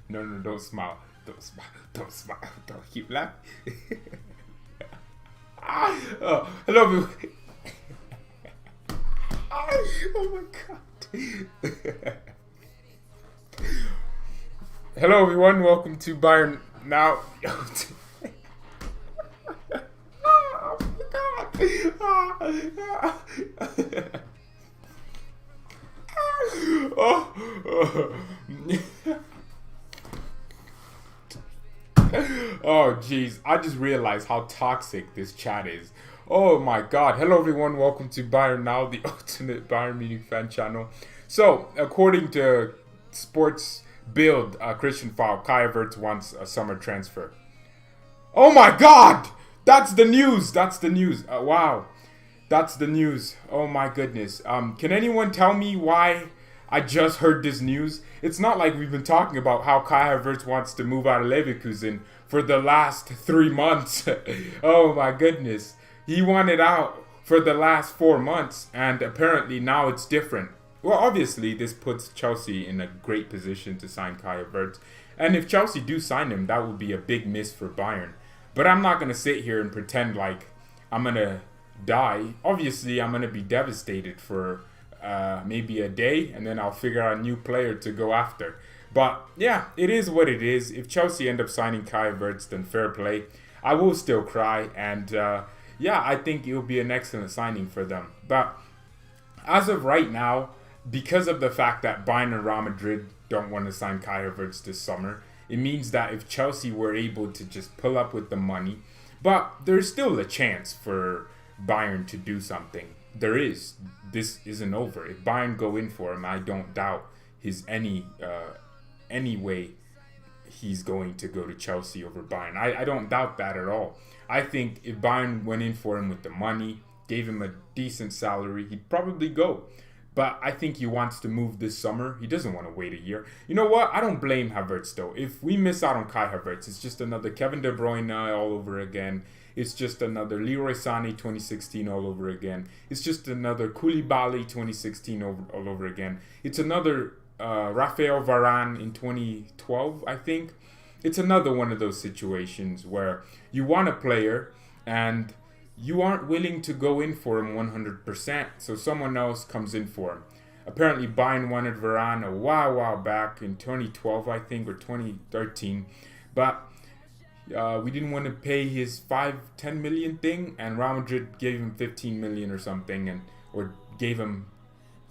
No, don't smile. Don't smile. Don't smile. Don't keep laughing. Hello, everyone. Oh my god. Hello, everyone. Welcome to Bayern Now. Oh my god. Oh, jeez. I just realized how toxic this chat is. Oh my god. Hello, everyone. Welcome to Bayern Now, the ultimate Bayern Munich fan channel. So, according to Sports Build, Christian Fowl, Kai Havertz wants a summer transfer. Oh my god! That's the news. That's the news. Wow. That's the news. Oh my goodness. Can anyone tell me why I just heard this news? It's not like we've been talking about how Kai Havertz wants to move out of Leverkusen for the last 3 months. Oh my goodness. He wanted out for the last 4 months, and apparently now it's different. Well, obviously, this puts Chelsea in a great position to sign Kai Havertz. And if Chelsea do sign him, that would be a big miss for Bayern. But I'm not going to sit here and pretend like I'm going to die. Obviously, I'm going to be devastated for maybe a day, and then I'll figure out a new player to go after. But yeah, it is what it is. If Chelsea end up signing Kai Havertz, then fair play. I will still cry, and yeah, I think it will be an excellent signing for them. But as of right now, because of the fact that Bayern and Real Madrid don't want to sign Kai Havertz this summer, it means that if Chelsea were able to just pull up with the money, but there's still a chance for Bayern to do something. There is. This isn't over. If Bayern go in for him, I don't doubt his any way he's going to go to Chelsea over Bayern. I don't doubt that at all. I think if Bayern went in for him with the money, gave him a decent salary, he'd probably go. But I think he wants to move this summer. He doesn't want to wait a year. You know what? I don't blame Havertz, though. If we miss out on Kai Havertz, it's just another Kevin De Bruyne all over again. It's just another Leroy Sané 2016 all over again. It's just another Koulibaly 2016 all over again. It's another Rafael Varane in 2012, I think. It's another one of those situations where you want a player and you aren't willing to go in for him 100%, so someone else comes in for him. Apparently, Bayern wanted Varane a while back in 2012, I think, or 2013, but we didn't want to pay his 5-10 million thing, and Real Madrid gave him 15 million or something, or gave him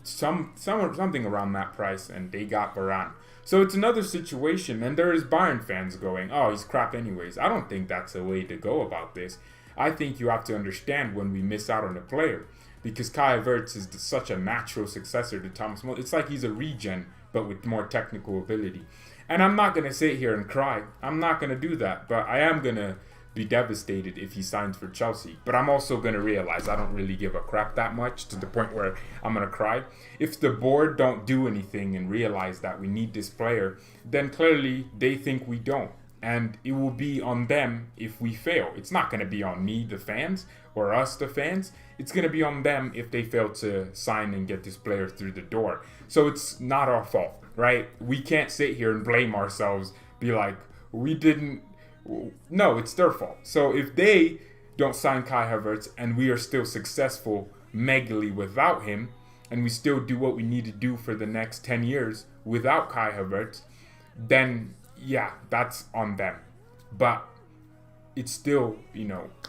something around that price, and they got Varane. So it's another situation, and there is Bayern fans going, "Oh, he's crap anyways." I don't think that's the way to go about this. I think you have to understand when we miss out on a player, because Kai Havertz is such a natural successor to Thomas Muller. It's like he's a regen, but with more technical ability. And I'm not going to sit here and cry. I'm not going to do that, but I am going to be devastated if he signs for Chelsea. But I'm also going to realize I don't really give a crap that much, to the point where I'm going to cry. If the board don't do anything and realize that we need this player, then clearly they think we don't. And it will be on them if we fail. It's not going to be on me, the fans, or us, the fans. It's going to be on them if they fail to sign and get this player through the door. So it's not our fault, right? We can't sit here and blame ourselves, be like, we didn't. No, it's their fault. So if they don't sign Kai Havertz and we are still successful megally without him, and we still do what we need to do for the next 10 years without Kai Havertz, then yeah, that's on them. But it's still,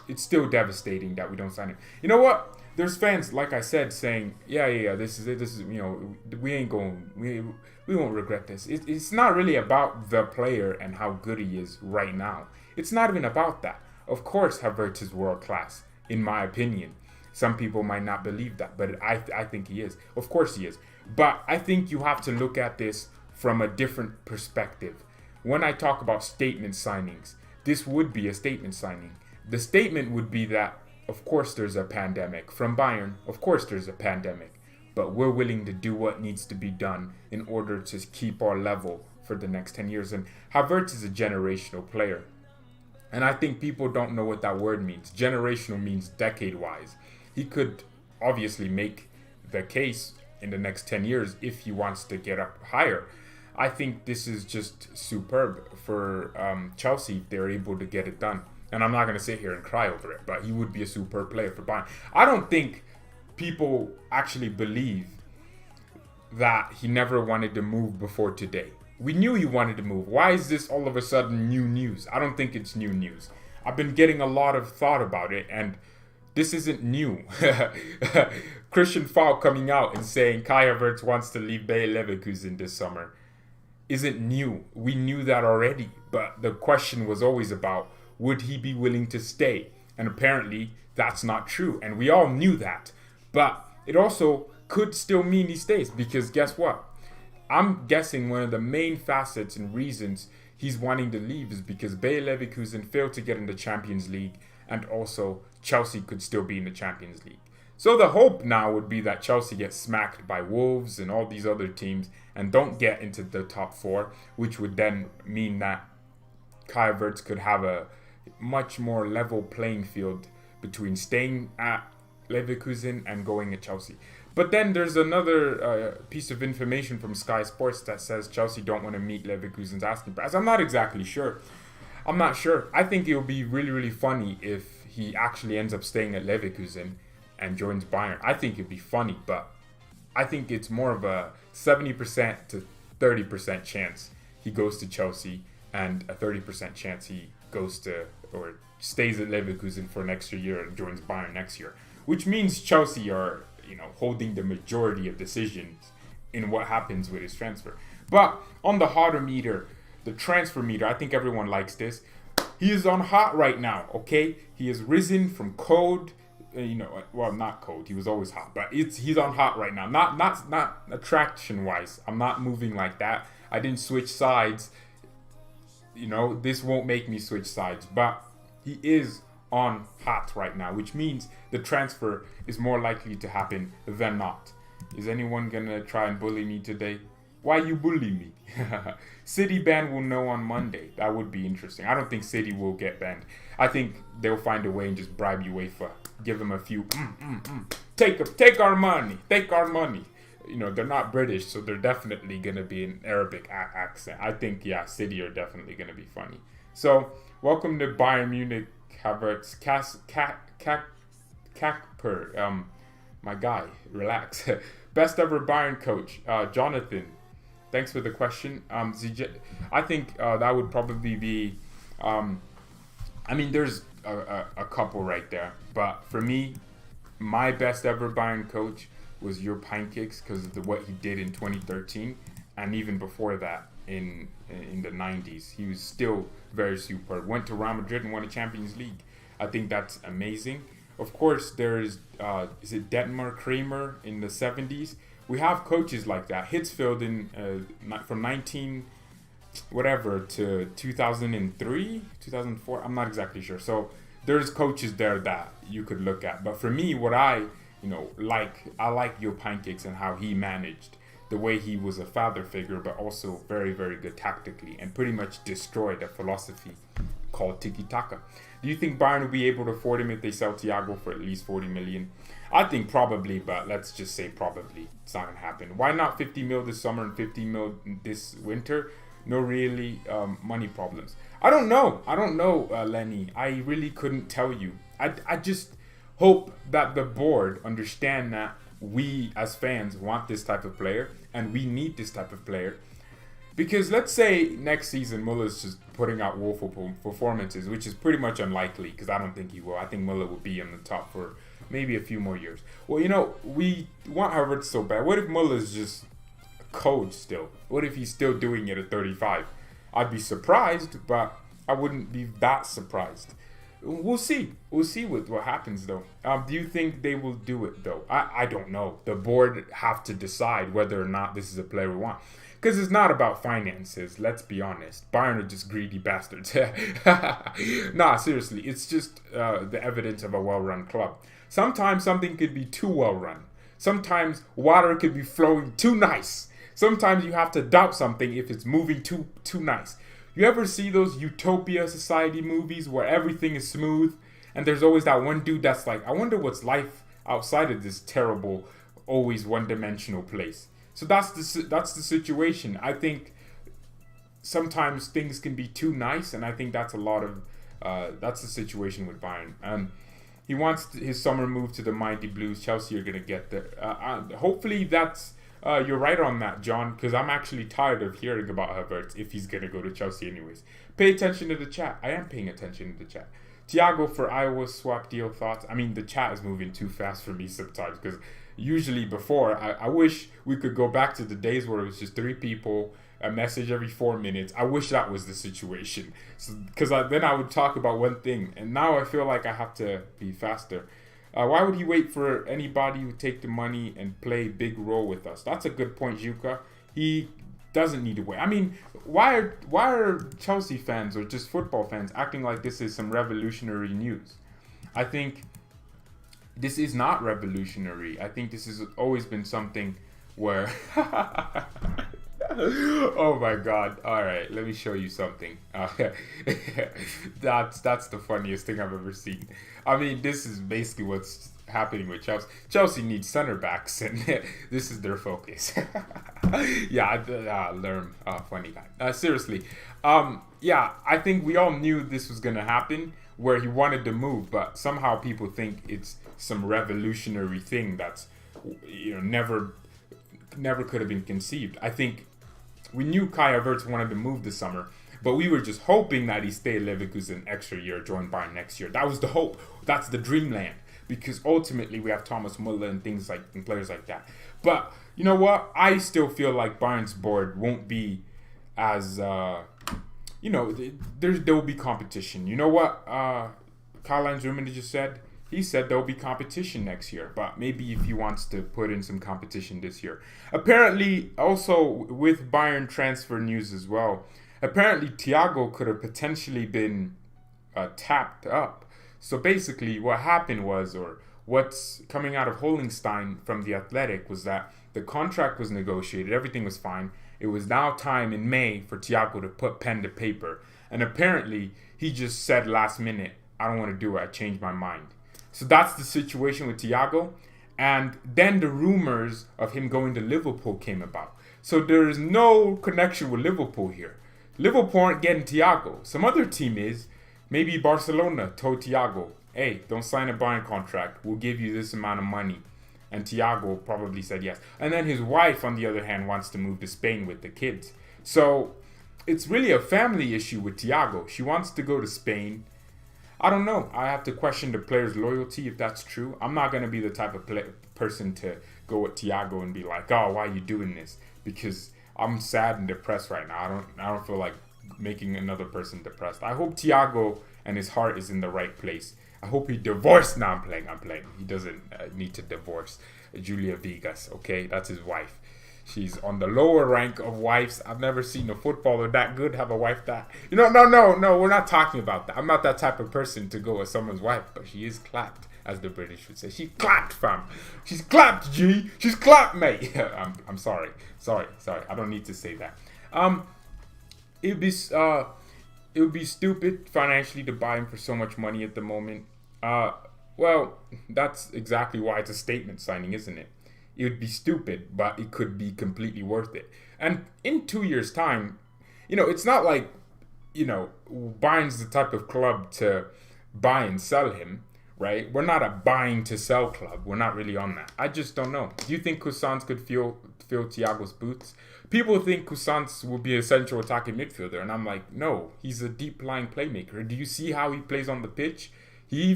it's still devastating that we don't sign him. You know what? There's fans, like I said, saying, yeah, this is it. This is, we ain't going, we won't regret this. It's not really about the player and how good he is right now. It's not even about that. Of course, Havertz is world class, in my opinion. Some people might not believe that, but I think he is. Of course he is. But I think you have to look at this from a different perspective. When I talk about statement signings, this would be a statement signing. The statement would be that, of course there's a pandemic. From Bayern, of course there's a pandemic. But we're willing to do what needs to be done in order to keep our level for the next 10 years. And Havertz is a generational player. And I think people don't know what that word means. Generational means decade-wise. He could obviously make the case in the next 10 years if he wants to get up higher. I think this is just superb for Chelsea if they're able to get it done. And I'm not going to sit here and cry over it, but he would be a superb player for Bayern. I don't think people actually believe that he never wanted to move before today. We knew he wanted to move. Why is this all of a sudden new news? I don't think it's new news. I've been getting a lot of thought about it, and this isn't new. Christian Falk coming out and saying Kai Havertz wants to leave Bayer Leverkusen this summer isn't new. We knew that already, but the question was always about, would he be willing to stay? And apparently that's not true, and we all knew that. But it also could still mean he stays, because guess what? I'm guessing one of the main facets and reasons he's wanting to leave is because Bayer Leverkusen failed to get in the Champions League, and also Chelsea could still be in the Champions League. So the hope now would be that Chelsea gets smacked by Wolves and all these other teams and don't get into the top four, which would then mean that Kai Havertz could have a much more level playing field between staying at Leverkusen and going at Chelsea. But then there's another piece of information from Sky Sports that says Chelsea don't want to meet Leverkusen's asking price. I'm not exactly sure. I'm not sure. I think it would be really, really funny if he actually ends up staying at Leverkusen and joins Bayern. I think it'd be funny, but I think it's more of a 70% to 30% chance he goes to Chelsea and a 30% chance he goes to or stays at Leverkusen for an extra year and joins Bayern next year, which means Chelsea are, holding the majority of decisions in what happens with his transfer. But on the hotter meter, the transfer meter, I think everyone likes this. He is on hot right now, okay? He has risen from cold, well, not cold. He was always hot, but he's on hot right now. Not attraction-wise. I'm not moving like that. I didn't switch sides. This won't make me switch sides, but he is on hot right now, which means the transfer is more likely to happen than not. Is anyone gonna try and bully me today? Why you bully me? City ban will know on Monday. That would be interesting. I don't think City will get banned. I think they'll find a way and just bribe UEFA. Give them a few, Take our money. Take our money. They're not British, so they're definitely going to be an Arabic accent. I think, City are definitely going to be funny. So, welcome to Bayern Munich, Havertz, Kakper, my guy, relax. Best ever Bayern coach, Jonathan. Thanks for the question. I think that would probably be, there's a couple right there. But for me, my best ever Bayern coach was Jupp Heynckes because of what he did in 2013. And even before that, in the 90s, he was still very superb. Went to Real Madrid and won a Champions League. I think that's amazing. Of course, there's, is it Detmar Kramer in the 70s? We have coaches like that. Hitzfeld from 19 whatever to 2003, 2004. I'm not exactly sure. So there's coaches there that you could look at. But for me, what I like Jupp Heynckes and how he managed, the way he was a father figure, but also very, very good tactically, and pretty much destroyed a philosophy called tiki-taka. Do you think Bayern will be able to afford him if they sell Thiago for at least 40 million? I think probably, but let's just say probably. It's not going to happen. Why not 50 mil this summer and 50 mil this winter? No really money problems. I don't know, Lenny. I really couldn't tell you. I just hope that the board understand that we as fans want this type of player and we need this type of player. Because let's say next season Muller's just putting out woeful performances, which is pretty much unlikely because I don't think he will. I think Muller will be in the top for maybe a few more years. Well, we want Havertz so bad. What if Muller's just a coach still? What if he's still doing it at 35? I'd be surprised, but I wouldn't be that surprised. We'll see. We'll see what happens, though. Do you think they will do it, though? I don't know. The board have to decide whether or not this is a player we want. Because it's not about finances, let's be honest. Bayern are just greedy bastards. Nah, seriously. It's just the evidence of a well-run club. Sometimes something could be too well-run. Sometimes water could be flowing too nice. Sometimes you have to doubt something if it's moving too nice. You ever see those Utopia Society movies where everything is smooth? And there's always that one dude that's like, I wonder what's life outside of this terrible always one-dimensional place. So that's the situation. I think sometimes things can be too nice, and I think that's a lot of that's the situation with Bayern. He wants his summer move to the Mighty Blues. Chelsea are gonna get there. Hopefully that's you're right on that, John, because I'm actually tired of hearing about Havertz if he's gonna go to Chelsea anyways. Pay attention to the chat. I am paying attention to the chat. Thiago for Iowa swap deal thoughts. I mean, the chat is moving too fast for me sometimes, because usually before, I wish we could go back to the days where it was just 3 people, a message every 4 minutes. I wish that was the situation, because then I would talk about one thing, and now I feel like I have to be faster. Why would he wait for anybody who take the money and play a big role with us? That's a good point, Juka. He doesn't need to wait. I mean, why are Chelsea fans or just football fans acting like this is some revolutionary news? I think this is not revolutionary. I think this has always been something where oh my god. Alright, let me show you something. That's the funniest thing I've ever seen. I mean, this is basically what's happening with Chelsea. Chelsea needs center backs, and this is their focus. Yeah, Lerm, funny guy. Seriously, yeah, I think we all knew this was gonna happen, where he wanted to move, but somehow people think it's some revolutionary thing that's, you know, never could have been conceived. I think we knew Kai Havertz wanted to move this summer, but we were just hoping that he stayed at Leverkusen an extra year, join Bayern next year. That was the hope. That's the dreamland. Because ultimately we have Thomas Muller and players like that. But you know what? I still feel like Bayern's board won't be as you know, there will be competition. You know what? Karl-Heinz Rummenigge just said. He said there will be competition next year, but maybe if he wants to put in some competition this year. Apparently, also with Bayern transfer news as well, apparently Thiago could have potentially been tapped up. So basically what happened was, or what's coming out of Hollenstein from The Athletic, was that the contract was negotiated, everything was fine. It was now time in May for Thiago to put pen to paper. And apparently he just said last minute, I don't want to do it, I changed my mind. So that's the situation with Thiago. And then the rumors of him going to Liverpool came about. So there is no connection with Liverpool here. Liverpool aren't getting Thiago. Some other team is. Maybe Barcelona told Thiago, hey, don't sign a Bayern contract. We'll give you this amount of money. And Thiago probably said yes. And then his wife, on the other hand, wants to move to Spain with the kids. So it's really a family issue with Thiago. She wants to go to Spain. I don't know. I have to question the player's loyalty if that's true. I'm not going to be the type of person to go with Thiago and be like, oh, why are you doing this? Because I'm sad and depressed right now. I don't feel like making another person depressed. I hope Thiago and his heart is in the right place. I hope he divorced. No, I'm playing. He doesn't need to divorce Julia Vegas, okay? That's his wife. She's on the lower rank of wives. I've never seen a footballer that good have a wife that... You know, no, we're not talking about that. I'm not that type of person to go with someone's wife, but she is clapped, as the British would say. She clapped, fam. She's clapped, G. She's clapped, mate. I'm sorry. I don't need to say that. It would be stupid financially to buy him for so much money at the moment. Well, that's exactly why it's a statement signing, isn't it? It would be stupid, but it could be completely worth it. And in 2 years' time, you know, it's not like, you know, Bayern's the type of club to buy and sell him, right? We're not a buying to sell club. We're not really on that. I just don't know. Do you think Cousins could fill Thiago's boots? People think Cousins will be a central attacking midfielder, and I'm like, no, he's a deep-lying playmaker. Do you see how he plays on the pitch? He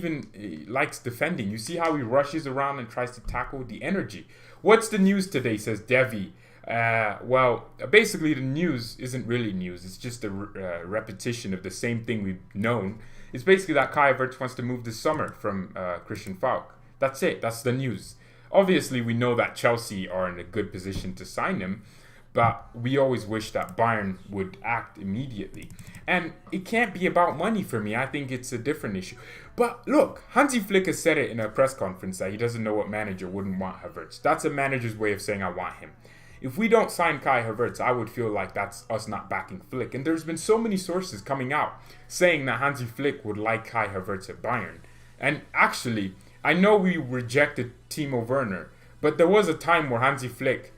likes defending. You see how he rushes around and tries to tackle? The energy. What's the news today, says Devi. Well, basically the news isn't really news. It's just a repetition of the same thing we've known. It's basically that Kai Havertz wants to move this summer from Christian Falk. That's it. That's the news. Obviously, we know that Chelsea are in a good position to sign him, but we always wish that Bayern would act immediately. And it can't be about money for me. I think it's a different issue. But look, Hansi Flick has said it in a press conference that he doesn't know what manager wouldn't want Havertz. That's a manager's way of saying I want him. If we don't sign Kai Havertz, I would feel like that's us not backing Flick. And there's been so many sources coming out saying that Hansi Flick would like Kai Havertz at Bayern. And actually, I know we rejected Timo Werner, But there was a time where Hansi Flick,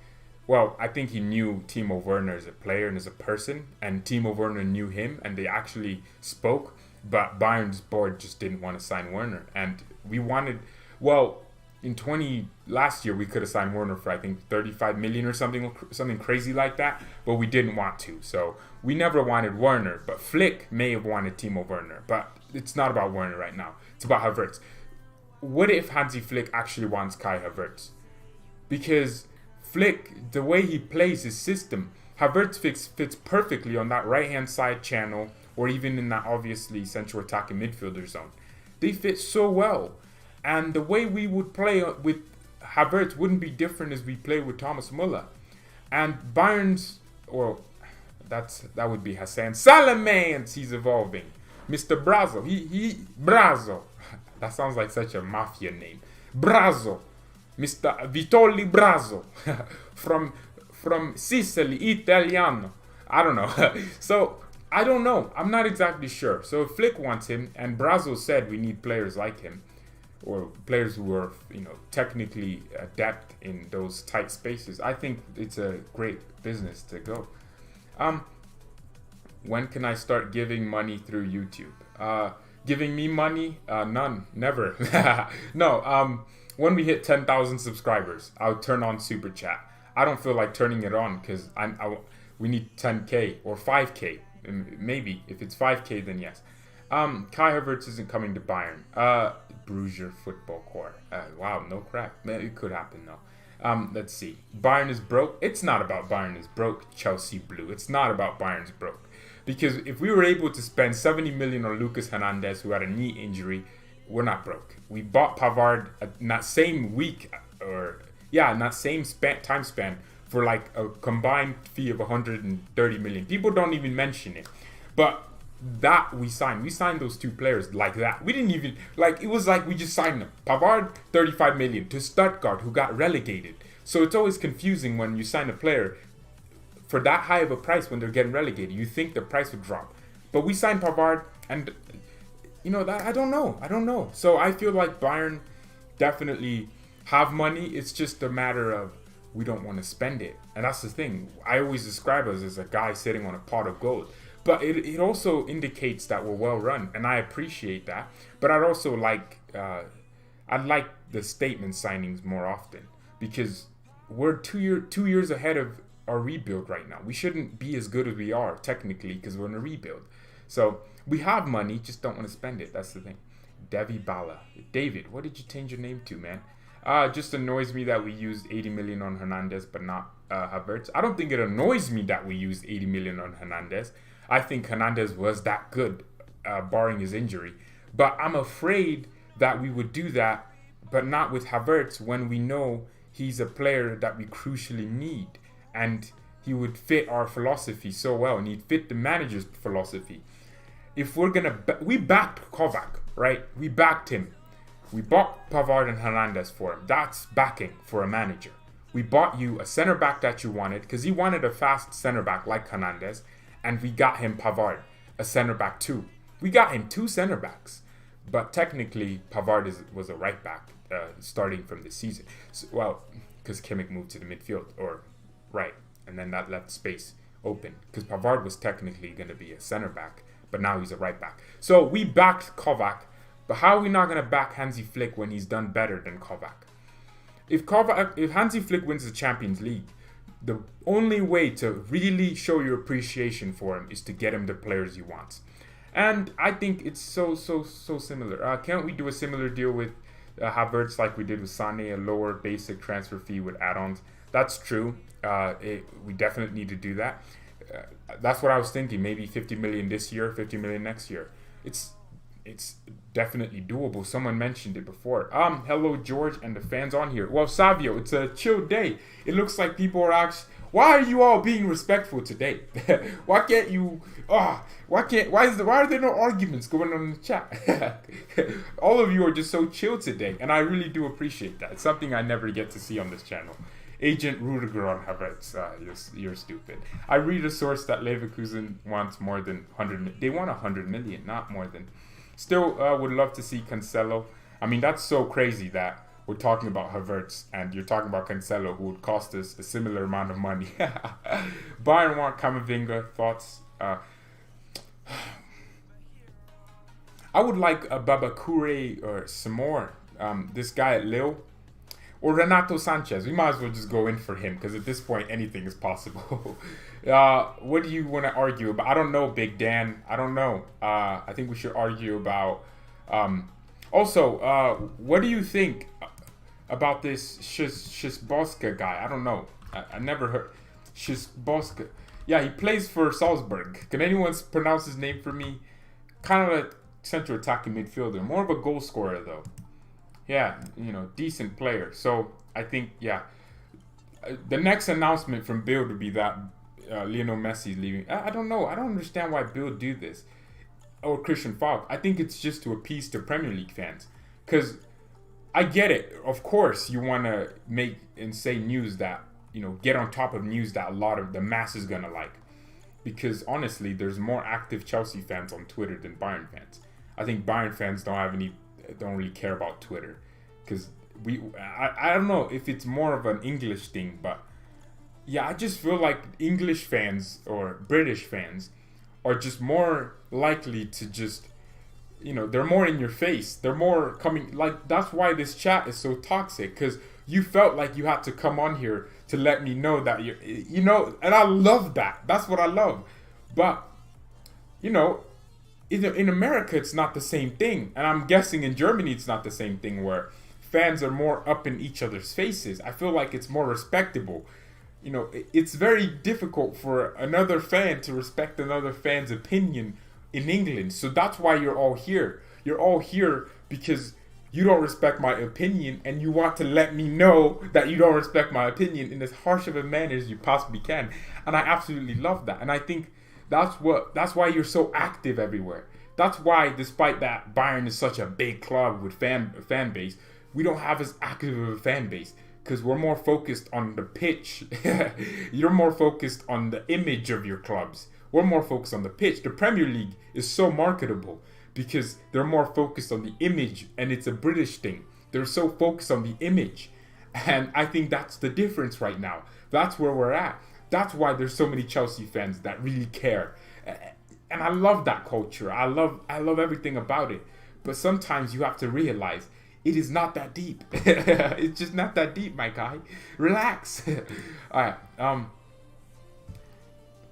well, I think he knew Timo Werner as a player and as a person, and Timo Werner knew him, and they actually spoke. But Bayern's board just didn't want to sign Werner, and we wanted, well, last year we could have signed Werner for I think 35 million or something crazy like that, but we didn't want to. So we never wanted Werner, but Flick may have wanted Timo Werner, but it's not about Werner right now. It's about Havertz. What if Hansi Flick actually wants Kai Havertz? Because Flick, the way he plays his system, Havertz fits perfectly on that right-hand side channel, or even in that obviously central attacking midfielder zone. They fit so well. And the way we would play with Havertz wouldn't be different as we play with Thomas Müller. And Bayern's, or that would be Hassan Salamans, he's evolving. Mr. Brazo, Brazo. That sounds like such a mafia name. Brazo. Mr. Vitoli Brazo. from Sicily, Italiano. I don't know. So, I don't know. I'm not exactly sure. So if Flick wants him, and Brazo said we need players like him, or players who are, technically adept in those tight spaces, I think it's a great business to go. When can I start giving money through YouTube? Giving me money? None. Never. No. When we hit 10,000 subscribers, I'll turn on Super Chat. I don't feel like turning it on because we need 10K or 5K. Maybe. If it's 5K, then yes. Kai Havertz isn't coming to Bayern. Bruges Football Corps. Wow, no crap. It could happen though. Let's see. Bayern is broke. It's not about Bayern is broke, Chelsea Blue. It's not about Bayern's broke. Because if we were able to spend 70 million on Lucas Hernandez, who had a knee injury, we're not broke. We bought Pavard in that same week, in that same time span, for like a combined fee of 130 million. People don't even mention it. But that we signed those two players like that. We didn't even, it was like we just signed them. Pavard, 35 million to Stuttgart, who got relegated. So it's always confusing when you sign a player for that high of a price when they're getting relegated. You think the price would drop. But we signed Pavard, and that I don't know. So I feel like Bayern definitely have money. It's just a matter of we don't want to spend it. And that's the thing. I always describe us as a guy sitting on a pot of gold. But it also indicates that we're well run, and I appreciate that. But I'd also I'd like the statement signings more often, because we're 2 years ahead of our rebuild right now. We shouldn't be as good as we are technically because we're in a rebuild. So we have money, just don't want to spend it. That's the thing. Devi Bala. David, what did you change your name to, man? Just annoys me that we used 80 million on Hernandez but not Havertz. I don't think it annoys me that we used 80 million on Hernandez. I think Hernandez was that good, barring his injury. But I'm afraid that we would do that, but not with Havertz, when we know he's a player that we crucially need. And he would fit our philosophy so well, and he'd fit the manager's philosophy. If we're going to... we backed Kovac, right? We backed him. We bought Pavard and Hernandez for him. That's backing for a manager. We bought you a center back that you wanted, because he wanted a fast center back like Hernandez, and we got him Pavard, a center back too. We got him 2 center backs, but technically Pavard was a right back starting from this season. So, because Kimmich moved to the midfield, or right, and then that left space open, because Pavard was technically going to be a center back, but now he's a right back. So we backed Kovac, but how are we not going to back Hansi Flick when he's done better than Kovac? If Hansi Flick wins the Champions League, the only way to really show your appreciation for him is to get him the players he wants. And I think it's so similar. Can't we do a similar deal with Havertz like we did with Sané, a lower basic transfer fee with add-ons? That's true. We definitely need to do that. That's what I was thinking. Maybe 50 million this year, 50 million next year. It's definitely doable. Someone mentioned it before. Hello, George, and the fans on here. Well, Savio, it's a chill day. It looks like people are actually... Why are you all being respectful today? Why can't you... why are there no arguments going on in the chat? All of you are just so chill today, and I really do appreciate that. It's something I never get to see on this channel. Agent Rudiger on Havertz, you're stupid. I read a source that Leverkusen wants more than 100 million. They want 100 million, not more than... Still would love to see Cancelo. I mean, that's so crazy that we're talking about Havertz and you're talking about Cancelo, who would cost us a similar amount of money. Bayern want Camavinga. Thoughts? I would like a Babakure or some more. This guy at Lille. Or Renato Sanchez. We might as well just go in for him because at this point anything is possible. What do you want to argue about? I don't know, Big Dan. I don't know. I think we should argue about... Also, what do you think about this Shisboska guy? I don't know. I never heard... Shisboska. Yeah, he plays for Salzburg. Can anyone pronounce his name for me? Kind of a central attacking midfielder. More of a goal scorer, though. Yeah, decent player. So, I think, yeah. The next announcement from Bill would be that Lionel Messi is leaving. I don't know. I don't understand why Bill do this. Or Christian Falk. I think it's just to appease to Premier League fans. Because I get it. Of course, you want to make and say news that, get on top of news that a lot of the mass is going to like. Because, honestly, there's more active Chelsea fans on Twitter than Bayern fans. I think Bayern fans don't really care about Twitter, because I don't know if it's more of an English thing, but yeah, I just feel like English fans or British fans are just more likely to just, they're more in your face, they're more coming, like, that's why this chat is so toxic, because you felt like you had to come on here to let me know that and I love that. That's what I love. But in America, it's not the same thing. And I'm guessing in Germany, it's not the same thing, where fans are more up in each other's faces. I feel like it's more respectable. It's very difficult for another fan to respect another fan's opinion in England. So that's why you're all here. You're all here because you don't respect my opinion, and you want to let me know that you don't respect my opinion in as harsh of a manner as you possibly can. And I absolutely love that. And I think that's why you're so active everywhere. That's why, despite that Bayern is such a big club with fan base, we don't have as active of a fan base because we're more focused on the pitch. You're more focused on the image of your clubs. We're more focused on the pitch. The Premier League is so marketable because they're more focused on the image, and it's a British thing. They're so focused on the image. And I think that's the difference right now. That's where we're at. That's why there's so many Chelsea fans that really care. And I love that culture. I love everything about it. But sometimes you have to realize it is not that deep. It's just not that deep, my guy. Relax. Alright,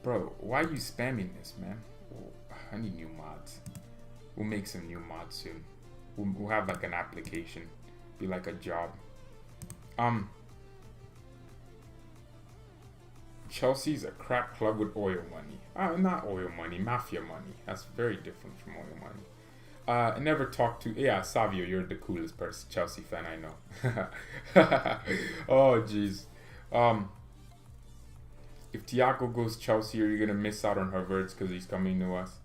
bro, why are you spamming this, man? I need new mods. We'll make some new mods soon. We'll have like an application. Be like a job. Chelsea's a crap club with oil money. Not oil money, mafia money. That's very different from oil money. I never talked to... Yeah, Savio, you're the coolest person, Chelsea fan I know. Oh, jeez. If Thiago goes Chelsea, are you going to miss out on Havertz because he's coming to us?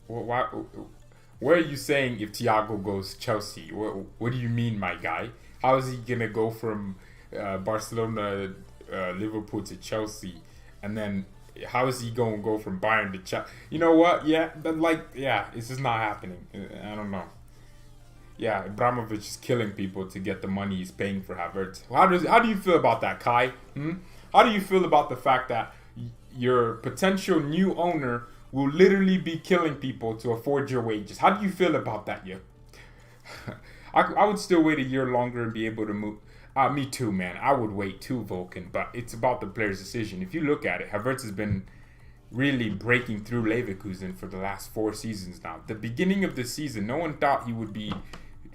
Where are you saying if Thiago goes Chelsea? What do you mean, my guy? How is he going to go from Barcelona... Liverpool to Chelsea, and then how is he going to go from Bayern to Chelsea? You know what? Yeah, it's just not happening. I don't know. Yeah, Abramovich is killing people to get the money he's paying for Havertz. How do you feel about that, Kai? How do you feel about the fact that your potential new owner will literally be killing people to afford your wages? How do you feel about that, yeah? I would still wait a year longer and be able to move. Me too, man. I would wait too, Vulcan, but it's about the player's decision. If you look at it, Havertz has been really breaking through Leverkusen for the last 4 seasons now. The beginning of the season, no one thought he would be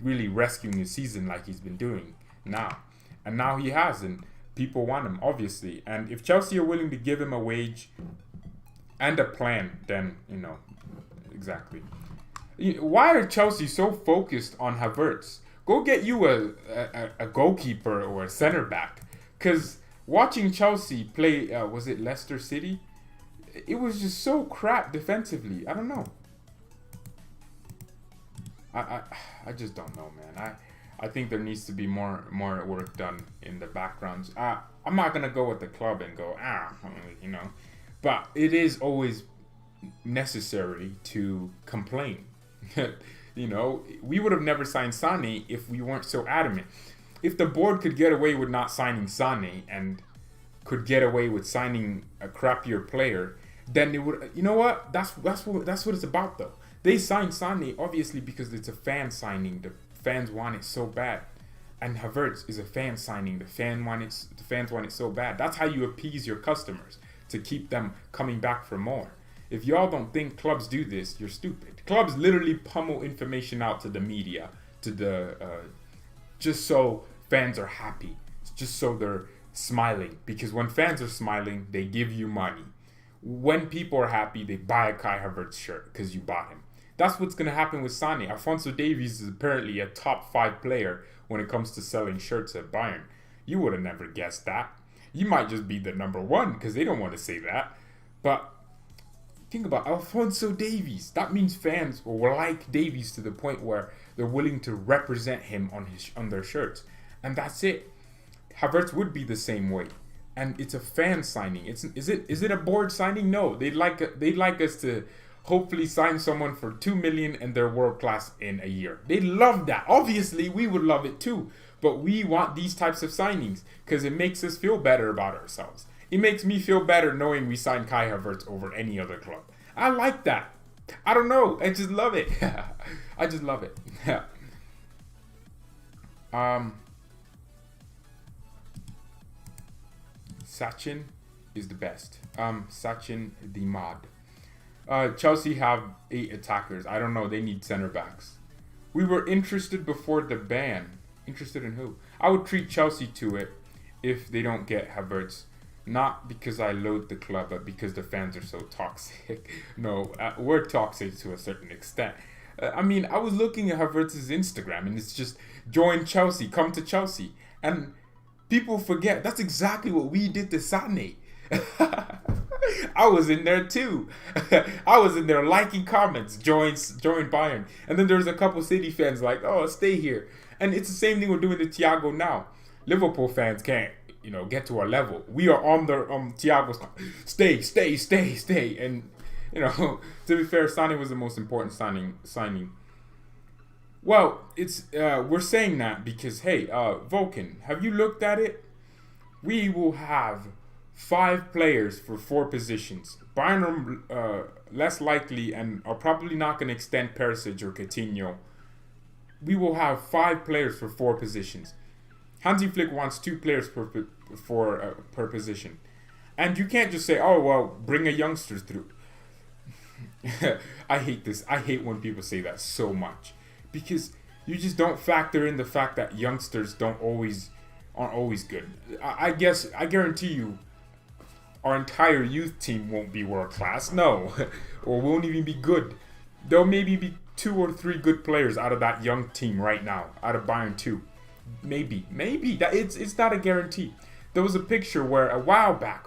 really rescuing his season like he's been doing now. And now he has, and people want him, obviously. And if Chelsea are willing to give him a wage and a plan, then, exactly. Why are Chelsea so focused on Havertz? Go get you a goalkeeper or a center back. Because watching Chelsea play, was it Leicester City? It was just so crap defensively. I don't know. I just don't know, man. I think there needs to be more work done in the backgrounds. I'm not going to go with the club and go, But it is always necessary to complain. We would have never signed Sane if we weren't so adamant. if the board could get away with not signing Sané and could get away with signing a crappier player, then it would. You know what? That's what it's about though. They signed Sané obviously because it's a fan signing. The fans want it so bad, and Havertz is a fan signing. The fans want it so bad. That's how you appease your customers to keep them coming back for more. If y'all don't think clubs do this, you're stupid. Clubs literally pummel information out to the media, to the just so fans are happy, just so they're smiling. Because when fans are smiling, they give you money. When people are happy, they buy a Kai Havertz shirt because you bought him. That's what's going to happen with Sané. Alphonso Davies is apparently a top 5 player when it comes to selling shirts at Bayern. You would have never guessed that. You might just be the number 1 because they don't want to say that. But think about Alphonso Davies. That means fans will like Davies to the point where they're willing to represent him on their shirts. And that's it. Havertz would be the same way. And it's a fan signing. Is it a board signing? No. They'd like us to hopefully sign someone for 2 million and they're world class in a year. They love that. Obviously, we would love it too. But we want these types of signings because it makes us feel better about ourselves. It makes me feel better knowing we signed Kai Havertz over any other club. I like that. I don't know. I just love it. I just love it. Sachin is the best. Sachin the mod. Chelsea have 8 attackers. I don't know. They need center backs. We were interested before the ban. Interested in who? I would treat Chelsea to it if they don't get Havertz. Not because I loathe the club, but because the fans are so toxic. No, we're toxic to a certain extent. I mean, I was looking at Havertz's Instagram, and it's just, join Chelsea, come to Chelsea. And people forget, that's exactly what we did to Sané. I was in there too. I was in there liking comments, join Bayern. And then there's a couple City fans like, oh, stay here. And it's the same thing we're doing to Thiago now. Liverpool fans can't, get to our level. We are on the Thiago's stay. And, to be fair, Sané was the most important signing. Well, it's we're saying that because, hey, Vulcan, have you looked at it? We will have 5 players for 4 positions. Bayern are less likely and are probably not going to extend Perisic or Coutinho. We will have 5 players for 4 positions. Hansi Flick wants 2 players per position. And you can't just say, oh, well, bring a youngster through. I hate this. I hate when people say that so much. Because you just don't factor in the fact that youngsters aren't always good. I guarantee you, our entire youth team won't be world class. No. Or won't even be good. There'll maybe be 2 or 3 good players out of that young team right now. Out of Bayern 2. Maybe. That it's not a guarantee. There was a picture where a while back,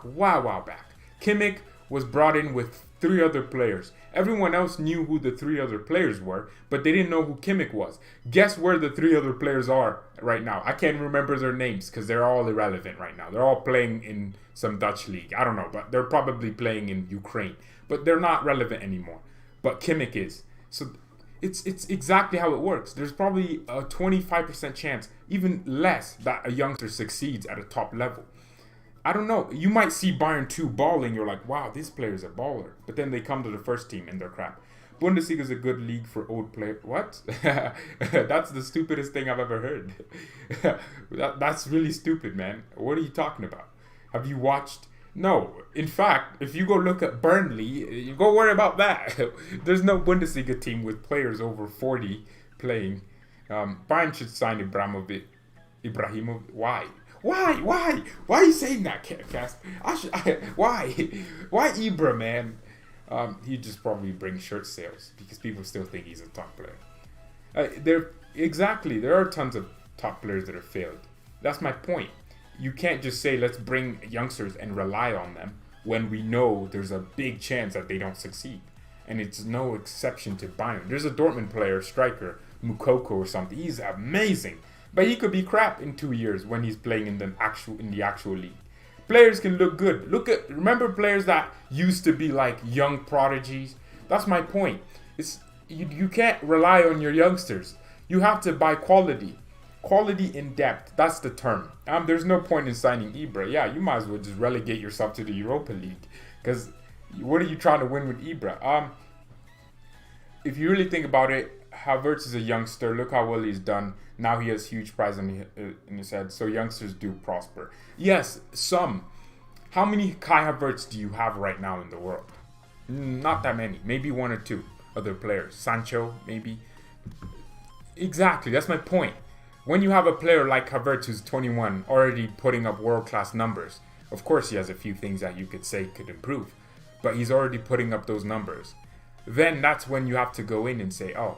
Kimmich was brought in with 3 other players. Everyone else knew who the 3 other players were, but they didn't know who Kimmich was. Guess where the 3 other players are right now? I can't remember their names because they're all irrelevant right now. They're all playing in some Dutch league. I don't know, but they're probably playing in Ukraine. But they're not relevant anymore. But Kimmich is. So it's exactly how it works. There's probably a 25% chance, even less, that a youngster succeeds at a top level. I don't know. You might see Bayern 2 balling. You're like, wow, this player's a baller. But then they come to the first team and they're crap. Bundesliga is a good league for old players. What? That's the stupidest thing I've ever heard. That's really stupid, man. What are you talking about? Have you watched? No. In fact, if you go look at Burnley, you go worry about that. There's no Bundesliga team with players over 40 playing. Bayern should sign Ibrahimovic. Why? Why are you saying that, Cass? Why Ibra, man? He just probably brings shirt sales because people still think he's a top player. There are tons of top players that have failed. That's my point. You can't just say let's bring youngsters and rely on them when we know there's a big chance that they don't succeed. And it's no exception to Bayern. There's a Dortmund player, striker, Mukoko or something. He's amazing. But he could be crap in 2 years when he's playing in the actual league. Players can look good. Remember players that used to be like young prodigies? That's my point. You can't rely on your youngsters. You have to buy quality. Quality in depth, that's the term. There's no point in signing Ibra. Yeah, you might as well just relegate yourself to the Europa League. Because what are you trying to win with Ibra? If you really think about it, Havertz is a youngster. Look how well he's done. Now he has huge prize in his head. So youngsters do prosper. Yes, some. How many Kai Havertz do you have right now in the world? Not that many. Maybe one or two other players. Sancho, maybe. Exactly, that's my point. When you have a player like Havertz who's 21 already putting up world-class numbers, of course he has a few things that you could say could improve, but he's already putting up those numbers. Then that's when you have to go in and say, oh,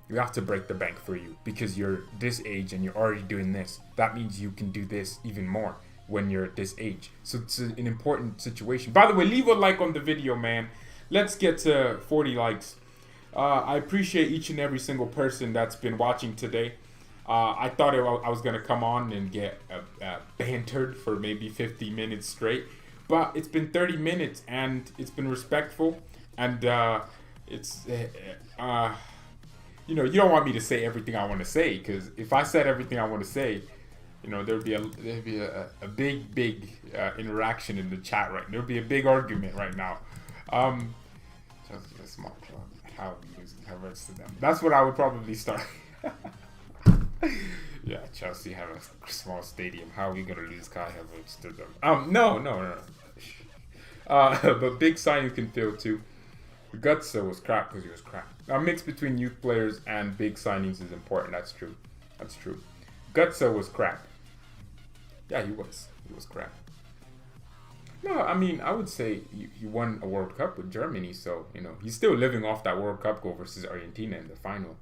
you have to break the bank for you because you're this age and you're already doing this. That means you can do this even more when you're at this age. So it's an important situation. By the way, leave a like on the video, man. Let's get to 40 likes. I appreciate each and every single person that's been watching today. I thought I was going to come on and get bantered for maybe 50 minutes straight. But it's been 30 minutes and it's been respectful. And you know, you don't want me to say everything I want to say. Because if I said everything I want to say, you know, there'd be a big interaction in the chat right now. There'd be a big argument right now. Just a small club. How we lose Havertz to them. That's what I would probably start. Yeah, Chelsea have a small stadium. How are we gonna lose Kai Havertz to them? No. But big signings can fail too. Gutsa was crap because he was crap. A mix between youth players and big signings is important. That's true. Gutsa was crap. Yeah, he was. He was crap. No, I mean, I would say he won a World Cup with Germany, so, you know, he's still living off that World Cup goal versus Argentina in the final.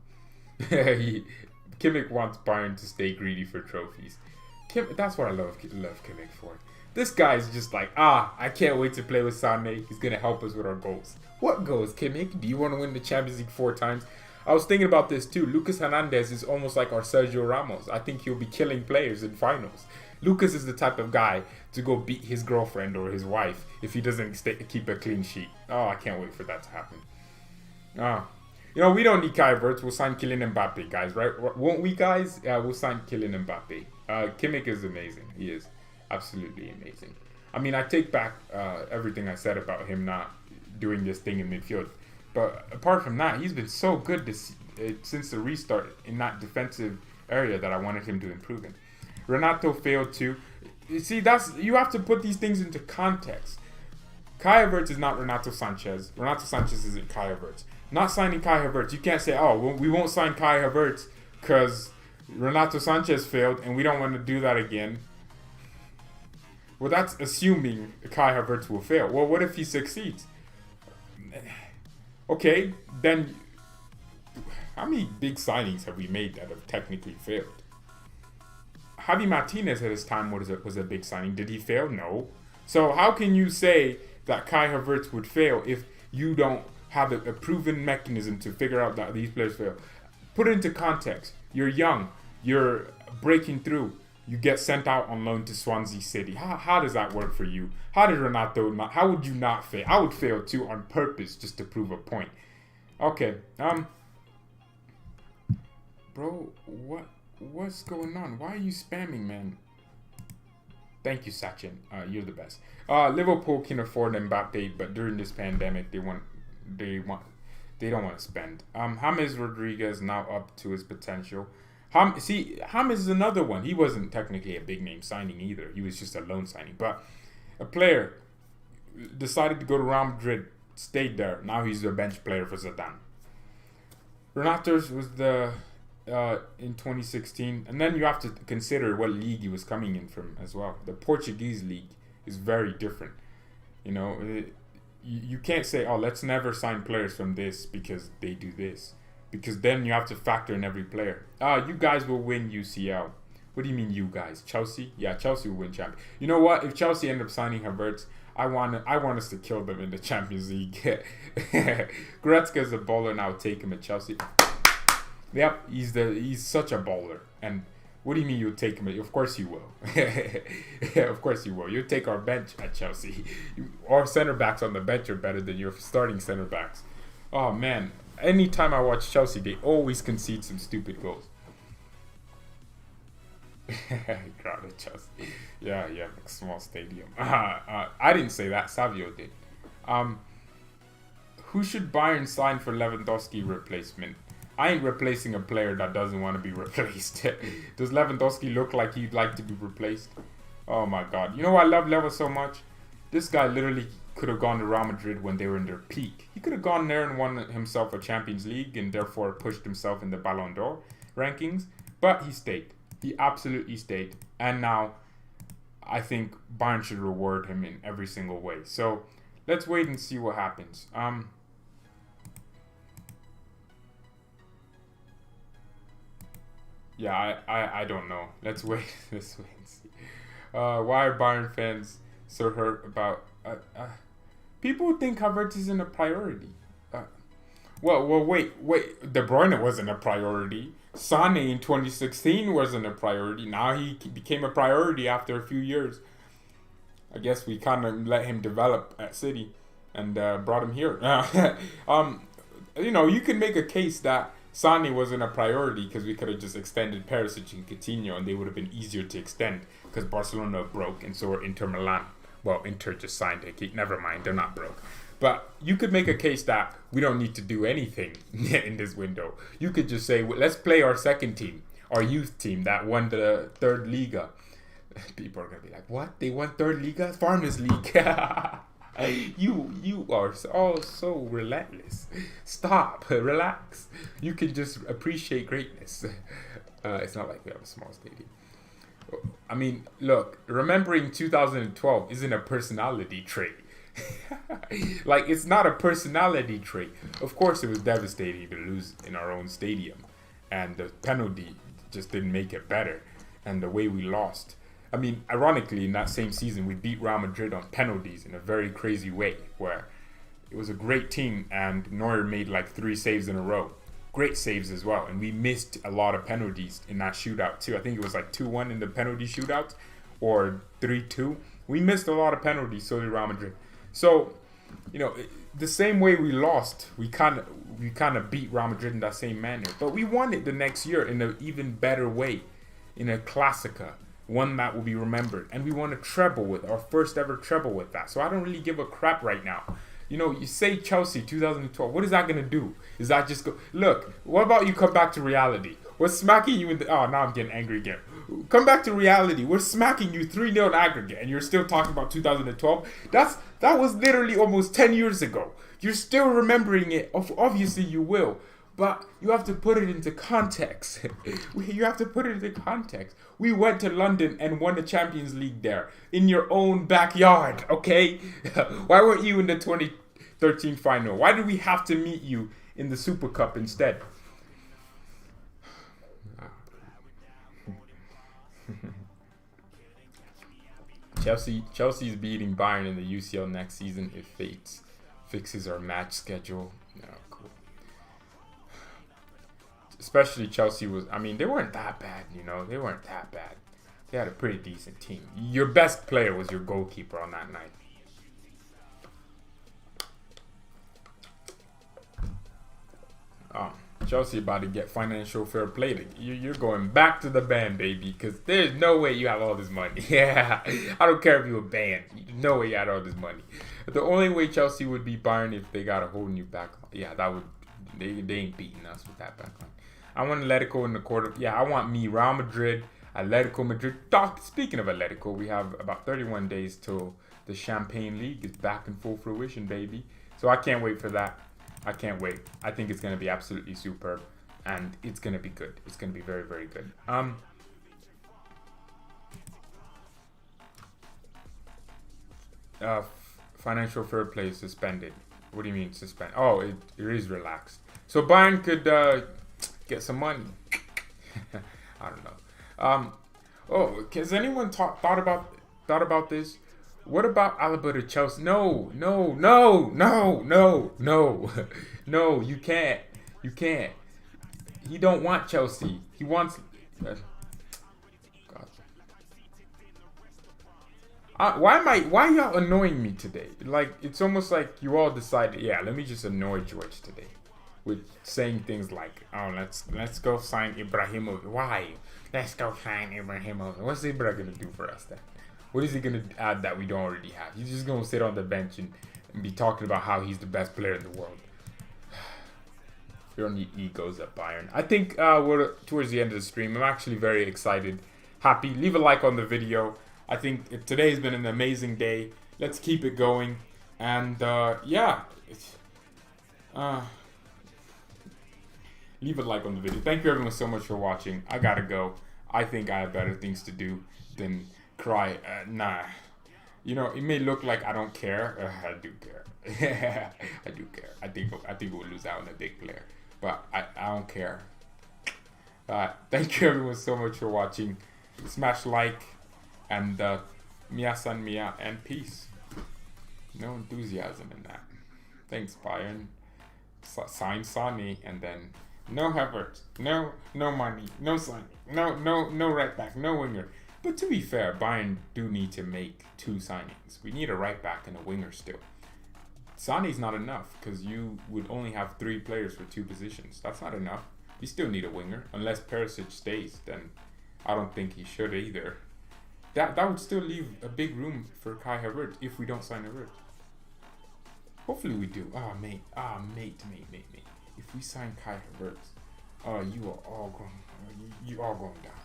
Kimmich wants Bayern to stay greedy for trophies. That's what I love Kimmich for. This guy is just like, I can't wait to play with Sané. He's going to help us with our goals. What goals, Kimmich? Do you want to win the Champions League 4 times? I was thinking about this too. Lucas Hernandez is almost like our Sergio Ramos. I think he'll be killing players in finals. Lucas is the type of guy to go beat his girlfriend or his wife if he doesn't keep a clean sheet. Oh, I can't wait for that to happen. You know, we don't need Kai Havertz. We'll sign Kylian Mbappe, guys, right? Won't we, guys? Yeah, we'll sign Kylian Mbappe. Kimmich is amazing. He is absolutely amazing. I mean, I take back everything I said about him not doing this thing in midfield. But apart from that, he's been so good since the restart in that defensive area that I wanted him to improve in. Renato failed too. You see, you have to put these things into context. Kai Havertz is not Renato Sanchez. Renato Sanchez isn't Kai Havertz. Not signing Kai Havertz, you can't say, oh, we won't sign Kai Havertz because Renato Sanchez failed and we don't want to do that again. Well, that's assuming Kai Havertz will fail. Well, what if he succeeds? Okay, then how many big signings have we made that have technically failed? Javi Martinez at his time was a big signing. Did he fail? No. So how can you say that Kai Havertz would fail if you don't have a proven mechanism to figure out that these players fail? Put it into context. You're young. You're breaking through. You get sent out on loan to Swansea City. How does that work for you? How did Renato not? How would you not fail? I would fail too on purpose just to prove a point. Okay. Bro, what's going on? Why are you spamming, man? Thank you, Sachin. You're the best. Liverpool can afford Mbappe, but during this pandemic, they don't want to spend. James Rodriguez now up to his potential. James is another one. He wasn't technically a big name signing either. He was just a loan signing. But a player decided to go to Real Madrid, stayed there. Now he's a bench player for Zidane. Renatos was in 2016, and then you have to consider what league he was coming in from as well. The Portuguese league is very different. You know, you can't say, oh, let's never sign players from this because they do this. Because then you have to factor in every player. You guys will win UCL. What do you mean, you guys? Chelsea? Yeah, Chelsea will win champion. You know what? If Chelsea end up signing Havertz, I want us to kill them in the Champions League. Goretzka's a baller now. Take him at Chelsea. Yep, he's such a baller. And what do you mean you'll take him? Of course you will. Of course you will. You'll take our bench at Chelsea. Our center backs on the bench are better than your starting center backs. Oh man. Anytime I watch Chelsea, they always concede some stupid goals. Crowded Chelsea. Yeah, like a small stadium. I didn't say that. Savio did. Who should Bayern sign for Lewandowski replacement? I ain't replacing a player that doesn't want to be replaced. Does Lewandowski look like he'd like to be replaced? Oh my God. You know why I love Lewa so much? This guy literally could have gone to Real Madrid when they were in their peak. He could have gone there and won himself a Champions League and therefore pushed himself in the Ballon d'Or rankings. But he stayed. He absolutely stayed. And now I think Bayern should reward him in every single way. So let's wait and see what happens. Yeah, I don't know. Let's wait. Let's wait and see. Why are Bayern fans so hurt about... people think Havertz isn't a priority. Wait. De Bruyne wasn't a priority. Sane in 2016 wasn't a priority. Now he became a priority after a few years. I guess we kind of let him develop at City and brought him here. You know, you can make a case that Sane wasn't a priority because we could have just extended Perisic and Coutinho and they would have been easier to extend because Barcelona broke and so were Inter Milan. Well, Inter just signed it. Never mind, they're not broke. But you could make a case that we don't need to do anything in this window. You could just say, let's play our second team, our youth team that won the third Liga. People are going to be like, what? They won third Liga? Farmers League. You are all so relentless. Stop. Relax. You can just appreciate greatness. It's not like we have a small stadium. I mean, look, remembering 2012 isn't a personality trait. Like, it's not a personality trait. Of course, it was devastating to lose in our own stadium. And the penalty just didn't make it better. And the way we lost. I mean, ironically, in that same season, we beat Real Madrid on penalties in a very crazy way, where it was a great team and Neuer made like 3 saves in a row. Great saves as well. And we missed a lot of penalties in that shootout too. I think it was like 2-1 in the penalty shootout or 3-2. We missed a lot of penalties, so did Real Madrid. So, you know, the same way we lost, we kind of beat Real Madrid in that same manner. But we won it the next year in an even better way, in a Classica. One that will be remembered. And we won a treble with our first ever treble with that. So I don't really give a crap right now. You know, you say Chelsea 2012. What is that going to do? Is that just go... Look, what about you come back to reality? We're smacking you in the... Oh, now I'm getting angry again. Come back to reality. We're smacking you 3-0 in aggregate. And you're still talking about 2012. That was literally almost 10 years ago. You're still remembering it. Obviously you will. But you have to put it into context. You have to put it into context. We went to London and won the Champions League there. In your own backyard, okay? Why weren't you in the 2013 final? Why did we have to meet you in the Super Cup instead? Chelsea's beating Bayern in the UCL next season if fate fixes our match schedule. No, cool. Especially Chelsea was, I mean, they weren't that bad, you know. They weren't that bad. They had a pretty decent team. Your best player was your goalkeeper on that night. Chelsea about to get financial fair play. You're going back to the band, baby, because there's no way you have all this money. Yeah, I don't care if you're a band. No way you had all this money. The only way Chelsea would beat Bayern if they got a whole new backline. Yeah, that would. They ain't beating us with that backline. I want Atletico in the quarter. Yeah, I want Real Madrid, Atletico Madrid. Speaking of Atletico, we have about 31 days till the Champagne League is back in full fruition, baby. So I can't wait for that. I can't wait. I think it's going to be absolutely superb. And it's going to be good. It's going to be very, very good. Financial fair play is suspended. What do you mean suspend? Oh, it is relaxed. So Bayern could get some money. I don't know. Has anyone thought about this? What about Alaba to Chelsea? No, you can't. You can't. He don't want Chelsea. He wants... why y'all annoying me today? Like, it's almost like you all decided, yeah, let me just annoy George today with saying things like, oh, let's go sign Ibrahimovic. Why? let's go sign Ibrahimovic. What's Ibra gonna do for us then? What is he gonna add that we don't already have? He's just gonna sit on the bench and be talking about how he's the best player in the world. We don't need egos at Bayern. I think we're towards the end of the stream. I'm actually very excited, happy. Leave a like on the video. I think today's been an amazing day. Let's keep it going. And yeah, leave a like on the video. Thank you everyone so much for watching. I gotta go. I think I have better things to do than cry. Nah, you know, it may look like I don't care. I do care. I do care. I think we'll lose out on a big player, but I don't care. Thank you everyone so much for watching. Smash like and Mia san Mia and peace. No enthusiasm in that. Thanks Bayern. Sign Sonny and then no Havertz, no money, no signing, no right back, no winger. But to be fair, Bayern do need to make 2 signings. We need a right back and a winger still. Sonny's not enough because you would only have 3 players for 2 positions. That's not enough. You still need a winger unless Perisic stays. Then I don't think he should either. That would still leave a big room for Kai Havertz if we don't sign Havertz. Hopefully we do. Mate. If we sign Kai Havertz, you are all going down.